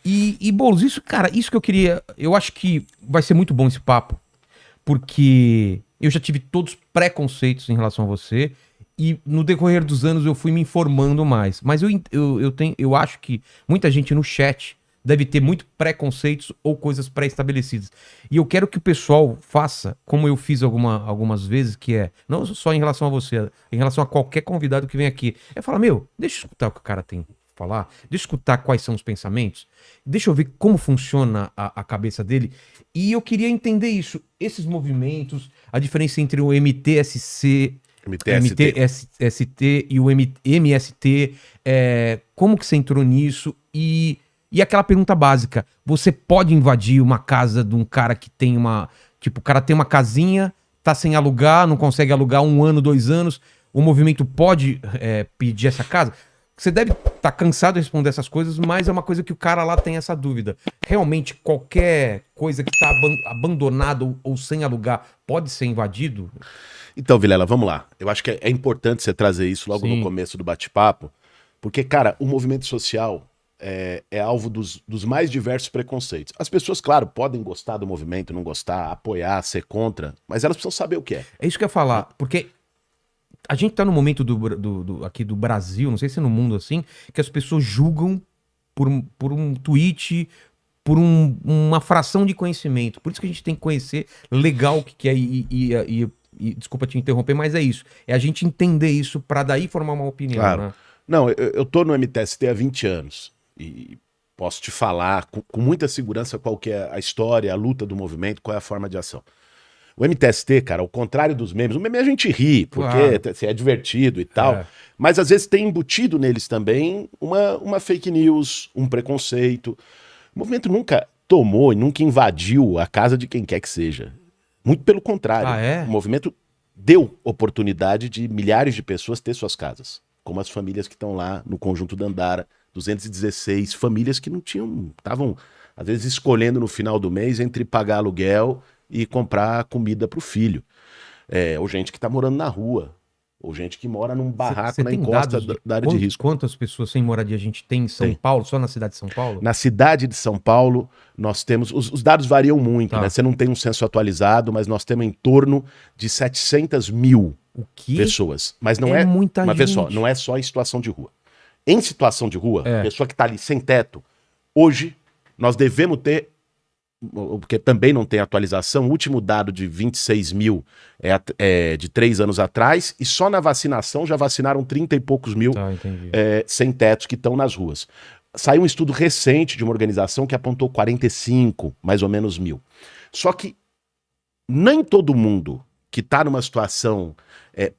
E Boulos, isso, cara, isso que eu queria. Eu acho que vai ser muito bom esse papo, porque eu já tive todos os preconceitos em relação a você, e no decorrer dos anos eu fui me informando mais. Mas eu acho que muita gente no chat deve ter muito preconceitos ou coisas pré-estabelecidas. E eu quero que o pessoal faça, como eu fiz algumas vezes, que é, não só em relação a você, em relação a qualquer convidado que vem aqui, é falar, meu, deixa eu escutar o que o cara tem pra falar, deixa eu escutar quais são os pensamentos, deixa eu ver como funciona a cabeça dele. E eu queria entender isso, esses movimentos, a diferença entre o MTST e o MST, como que você entrou nisso e aquela pergunta básica, você pode invadir uma casa de um cara que tem uma, tipo, o cara tem uma casinha, tá sem alugar, não consegue alugar 1 ano, 2 anos, o movimento pode pedir essa casa? Você deve estar cansado de responder essas coisas, mas é uma coisa que o cara lá tem essa dúvida. Realmente, qualquer coisa que está abandonada ou sem alugar pode ser invadido? Então, Vilela, vamos lá. Eu acho que é importante você trazer isso logo Sim. no começo do bate-papo, porque, cara, o movimento social é alvo dos mais diversos preconceitos. As pessoas, claro, podem gostar do movimento, não gostar, apoiar, ser contra, mas elas precisam saber o que é. É isso que eu ia falar, porque a gente tá no momento aqui do Brasil, não sei se é no mundo assim, que as pessoas julgam por um tweet, por uma fração de conhecimento. Por isso que a gente tem que conhecer legal o que é e desculpa te interromper, mas é isso. É a gente entender isso pra daí formar uma opinião, Claro. né? Não, eu tô no MTST há 20 anos e posso te falar com muita segurança qual que é a história, a luta do movimento, qual é a forma de ação. O MTST, cara, ao contrário dos memes, o meme a gente ri, porque é divertido e tal, mas às vezes tem embutido neles também uma fake news, um preconceito. O movimento nunca tomou e nunca invadiu a casa de quem quer que seja. Muito pelo contrário. Ah, é? O movimento deu oportunidade de milhares de pessoas ter suas casas, como as famílias que estão lá no Conjunto Dandara, 216 famílias que não tinham, estavam às vezes escolhendo no final do mês entre pagar aluguel e comprar comida para o filho. Ou gente que está morando na rua, ou gente que mora num barraco na encosta da área de risco. Quantas pessoas sem moradia a gente tem em São Paulo, só na cidade de São Paulo? Na cidade de São Paulo, nós temos... Os dados variam muito, né? Você não tem um censo atualizado, mas nós temos em torno de 700 mil pessoas. Mas não é muita gente. Vez só, não é só em situação de rua. Em situação de rua, pessoa que está ali sem teto, hoje nós devemos ter, porque também não tem atualização, o último dado de 26 mil é de 3 anos atrás, e só na vacinação já vacinaram 30 e poucos mil sem tetos que estão nas ruas. Saiu um estudo recente de uma organização que apontou 45, mais ou menos, mil. Só que nem todo mundo que está numa situação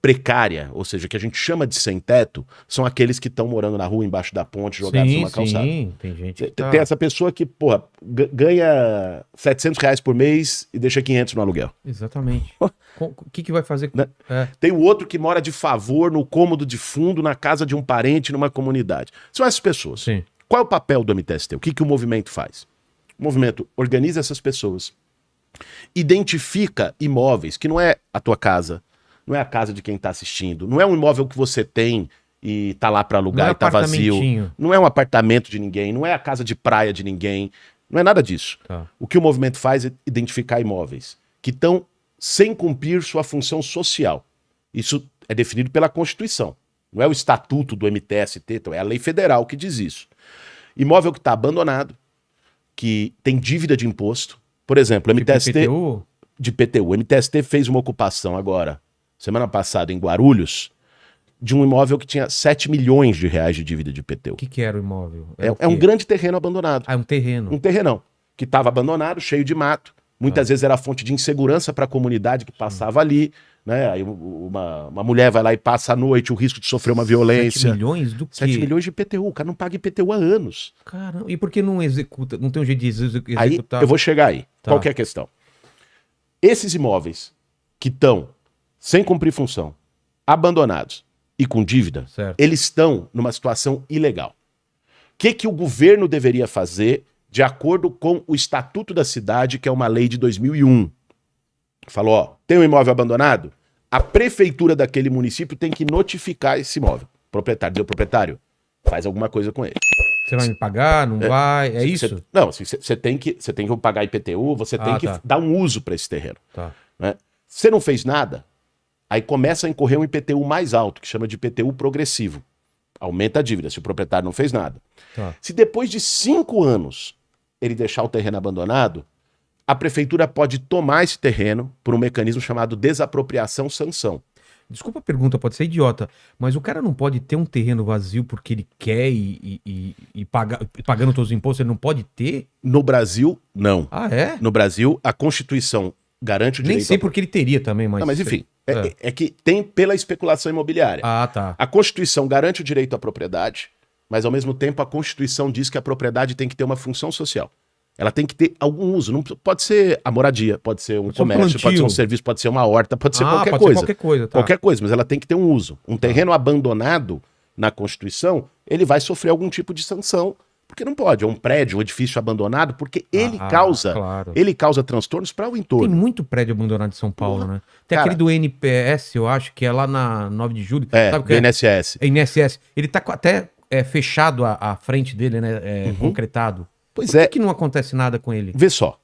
precária, ou seja, que a gente chama de sem teto, são aqueles que estão morando na rua, embaixo da ponte, jogados numa calçada. Sim, tem gente que Tem essa pessoa que, porra, ganha R$700 por mês e deixa 500 no aluguel. Exatamente. O que vai fazer? Tem o outro que mora de favor no cômodo de fundo, na casa de um parente, numa comunidade. São essas pessoas. Sim. Qual é o papel do MTST? O que o movimento faz? O movimento organiza essas pessoas, identifica imóveis, que não é a tua casa, não é a casa de quem está assistindo, não é um imóvel que você tem e tá lá para alugar e tá vazio, não é um apartamento de ninguém, não é a casa de praia de ninguém, não é nada disso. O que o movimento faz é identificar imóveis que estão sem cumprir sua função social. Isso é definido pela Constituição, não é o estatuto do MTST, então é a lei federal que diz isso. Imóvel que está abandonado, que tem dívida de imposto, por exemplo, o MTST... De PTU. O MTST fez uma ocupação agora, semana passada, em Guarulhos, de um imóvel que tinha R$7 milhões de dívida de IPTU. O que era o imóvel? É um grande terreno abandonado. Ah, é um terreno. Um terrenão, que estava abandonado, cheio de mato. Muitas vezes era fonte de insegurança para a comunidade que passava ali. Né? Aí uma mulher vai lá e passa a noite, o risco de sofrer uma violência. 7 milhões do quê? 7 milhões de IPTU. O cara não paga IPTU há anos. Caramba, e por que não executa? Não tem um jeito de executar? Aí eu vou chegar aí. Qual que é a questão? Esses imóveis que estão sem cumprir função, abandonados e com dívida, eles estão numa situação ilegal. O que o governo deveria fazer de acordo com o Estatuto da Cidade, que é uma lei de 2001? Falou, ó, tem um imóvel abandonado? A prefeitura daquele município tem que notificar esse imóvel. Proprietário, deu proprietário? Faz alguma coisa com ele. Você vai me pagar? Não vai? É isso? Não, assim, você tem que pagar IPTU, você tem que tá. dar um uso para esse terreno. Tá. Né? Você não fez nada, aí começa a incorrer um IPTU mais alto, que chama de IPTU progressivo. Aumenta a dívida, se o proprietário não fez nada. Tá. Se depois de 5 anos ele deixar o terreno abandonado, a prefeitura pode tomar esse terreno por um mecanismo chamado desapropriação-sanção. Desculpa a pergunta, pode ser idiota, mas o cara não pode ter um terreno vazio porque ele quer pagando todos os impostos, ele não pode ter? No Brasil, não. Ah, é? No Brasil, a Constituição garante o direito... Nem sei porque ele teria também, mas... Não, mas enfim, é que tem pela especulação imobiliária. Ah, tá. A Constituição garante o direito à propriedade, mas ao mesmo tempo a Constituição diz que a propriedade tem que ter uma função social. Ela tem que ter algum uso. Não pode ser a moradia, pode ser um comércio, pode ser um serviço, pode ser uma horta, pode ser qualquer pode coisa. Ser qualquer coisa, tá. Qualquer coisa, mas ela tem que ter um uso. Um terreno abandonado na Constituição, ele vai sofrer algum tipo de sanção, porque não pode. É um prédio, um edifício abandonado, porque ele causa transtornos para o entorno. Tem muito prédio abandonado em São Paulo, né? Tem aquele do NPS, eu acho, que é lá na 9 de julho. Sabe do INSS. É INSS. Ele tá até fechado a frente dele, né? Concretado. Pois Por que não acontece nada com ele? Vê só.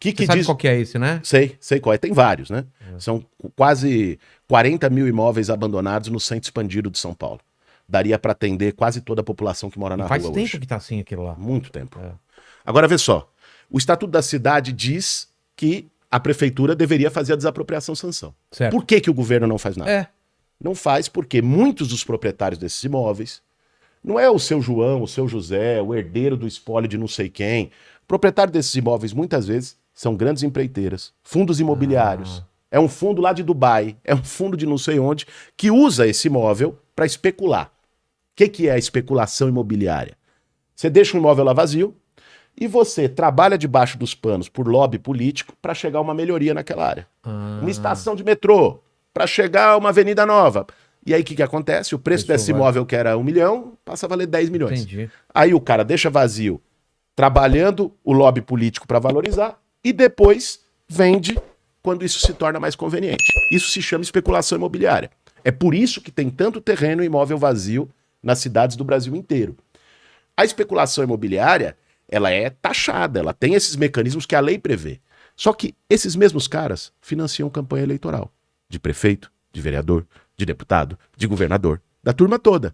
Você sabe qual que é esse, né? Sei qual é. Tem vários, né? São quase 40 mil imóveis abandonados no centro expandido de São Paulo. Daria para atender quase toda a população que mora na rua hoje. Faz tempo que tá assim aquilo lá. Muito tempo. Agora, vê só. O Estatuto da Cidade diz que a prefeitura deveria fazer a desapropriação-sanção. Certo. Por que o governo não faz nada? Não faz porque muitos dos proprietários desses imóveis não é o seu João, o seu José, o herdeiro do espólio de não sei quem. O proprietário desses imóveis, muitas vezes, são grandes empreiteiras, fundos imobiliários. É um fundo lá de Dubai, é um fundo de não sei onde, que usa esse imóvel para especular. O que é a especulação imobiliária? Você deixa um imóvel lá vazio e você trabalha debaixo dos panos por lobby político para chegar a uma melhoria naquela área. Uma estação de metrô, para chegar a uma avenida nova. E aí o que acontece? O preço desse imóvel, que era 1 milhão, passa a valer 10 milhões. Entendi. Aí o cara deixa vazio, trabalhando o lobby político para valorizar, e depois vende quando isso se torna mais conveniente. Isso se chama especulação imobiliária. É por isso que tem tanto terreno e imóvel vazio nas cidades do Brasil inteiro. A especulação imobiliária, ela é taxada, ela tem esses mecanismos que a lei prevê. Só que esses mesmos caras financiam campanha eleitoral de prefeito, de vereador, de deputado, de governador, da turma toda.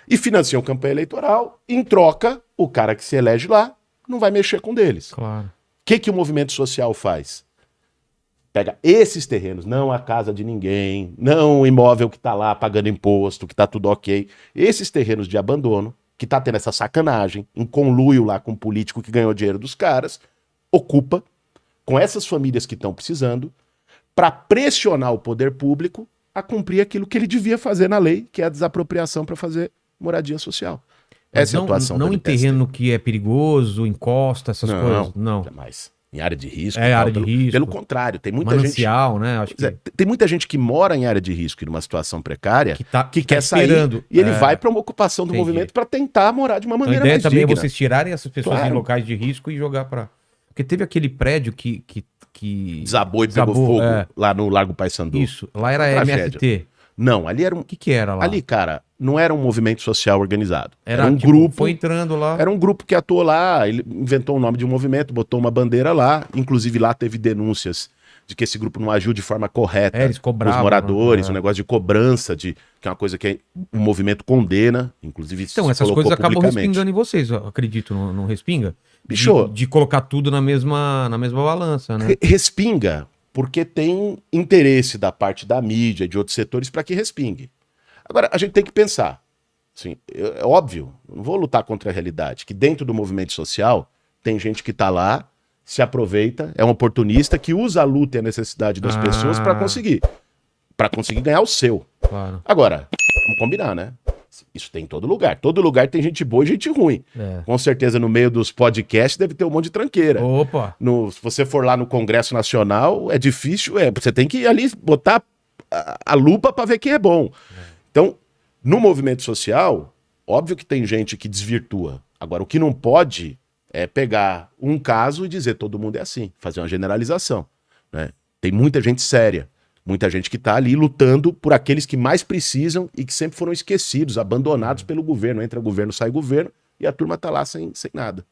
E financiam campanha eleitoral, em troca, o cara que se elege lá não vai mexer com deles. Claro. O que o movimento social faz? Pega esses terrenos, não a casa de ninguém, não o imóvel que tá lá pagando imposto, que tá tudo ok. Esses terrenos de abandono, que tá tendo essa sacanagem, em conluio lá com o político que ganhou dinheiro dos caras, ocupa com essas famílias que estão precisando, para pressionar o poder público a cumprir aquilo que ele devia fazer na lei, que é a desapropriação para fazer moradia social. Essa é a atuação não em terreno que é perigoso, encosta, essas coisas. Não. Jamais. Em área de risco. Área de risco. Pelo contrário, tem muita Manancial, né? Acho que... Tem muita gente que mora em área de risco e numa situação precária que quer sair esperando. E ele vai para uma ocupação do movimento para tentar morar de uma maneira mais digna. A ideia também é vocês tirarem essas pessoas em locais de risco e jogar para... Porque teve aquele prédio que desabou e pegou fogo lá no Largo Paissandu. Isso, lá era MST. Não, ali era um... O que era lá? Ali, cara, não era um movimento social organizado. Era um grupo... Foi entrando lá. Era um grupo que atuou lá, ele inventou o nome de um movimento, botou uma bandeira lá, inclusive lá teve denúncias de que esse grupo não agiu de forma correta. Eles cobravam. Os moradores, um negócio de cobrança, que é uma coisa que o movimento condena, inclusive então, essas coisas acabam respingando em vocês, eu acredito, não respinga? Bicho, de colocar tudo na mesma balança, né? Respinga, porque tem interesse da parte da mídia, de outros setores, para que respingue. Agora, a gente tem que pensar, assim, é óbvio, não vou lutar contra a realidade, que dentro do movimento social tem gente que está lá, se aproveita, é um oportunista que usa a luta e a necessidade das pessoas para conseguir ganhar o seu. Claro. Agora, vamos combinar, né? Isso tem em todo lugar. Todo lugar tem gente boa e gente ruim. Com certeza, no meio dos podcasts deve ter um monte de tranqueira. Opa! Se você for lá no Congresso Nacional, é difícil. Você tem que ir ali botar a lupa para ver quem é bom. Então, no movimento social, óbvio que tem gente que desvirtua. Agora, o que não pode é pegar um caso e dizer todo mundo é assim, fazer uma generalização, né? Tem muita gente séria. Muita gente que está ali lutando por aqueles que mais precisam e que sempre foram esquecidos, abandonados pelo governo. Entra governo, sai governo, e a turma tá lá sem nada.